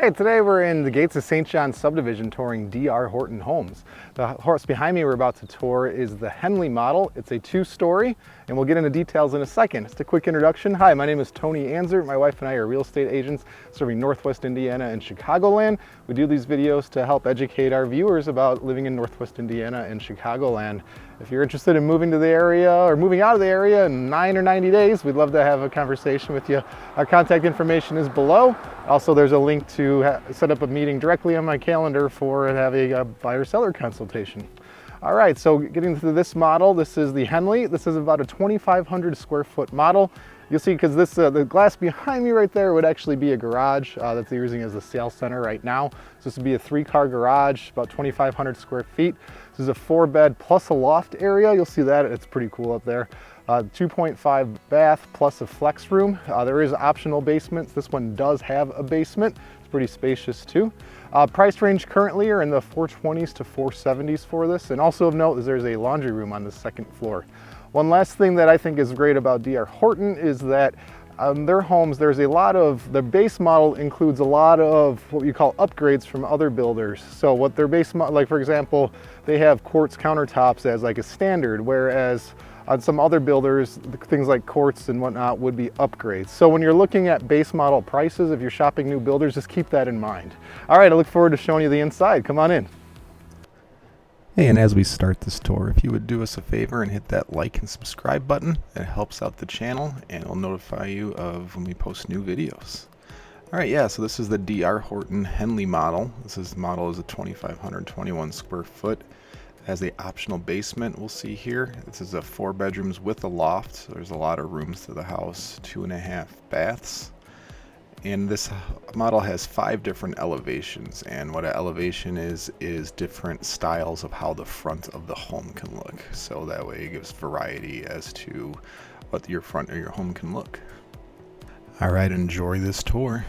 Hey, today we're in the Gates of St. John subdivision touring DR Horton Homes. The house behind me we're about to tour is the Henley model. It's a two-story, and we'll get into details in a second. Just a quick introduction. Hi, my name is Tony Anczer. My wife and I are real estate agents serving Northwest Indiana and Chicagoland. We do these videos to help educate our viewers about living in Northwest Indiana and Chicagoland. If you're interested in moving to the area or moving out of the area in 9 or 90 days, we'd love to have a conversation with you. Our contact information is below. Also, there's a link to set up a meeting directly on my calendar for having a buyer-seller consultation. All right, so getting to this model, this is the Henley. This is about a 2,500 square foot model. You'll see, because this the glass behind me right there would actually be a garage that they're using as a sales center right now. So this would be a 3-car garage, about 2,500 square feet. This is a 4-bed plus a loft area. You'll see that, it's pretty cool up there. 2.5 bath plus a flex room. There is optional basements. This one does have a basement. It's pretty spacious too. Price range currently are in the 420s to 470s for this. And also of note is there's a laundry room on the second floor. One last thing that I think is great about DR Horton is that their homes, there's a lot of, their base model includes a lot of what you call upgrades from other builders. So what their base model, like for example, they have quartz countertops as like a standard, whereas on some other builders, things like quartz and whatnot would be upgrades. So when you're looking at base model prices, if you're shopping new builders, just keep that in mind. All right, I look forward to showing you the inside. Come on in. Hey, and as we start this tour, if you would do us a favor and hit that like and subscribe button, it helps out the channel and it'll notify you of when we post new videos. All right, yeah, so this is the DR Horton Henley model. This model is a 2,521 square foot. It has the optional basement we'll see here. This is a 4 bedrooms with a loft, so there's a lot of rooms to the house, 2.5 baths. And this model has 5 different elevations, and what an elevation is different styles of how the front of the home can look. So that way it gives variety as to what your front of your home can look. All right, enjoy this tour.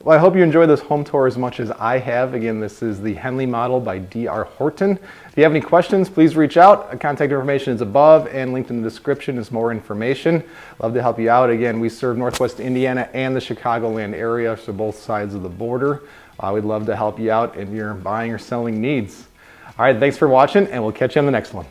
Well, I hope you enjoyed this home tour as much as I have. Again, this is the Henley model by D.R. Horton. If you have any questions, please reach out. Contact information is above and linked in the description is more information. Love to help you out. Again, we serve Northwest Indiana and the Chicagoland area, so both sides of the border. We'd love to help you out in your buying or selling needs. All right, thanks for watching, and we'll catch you on the next one.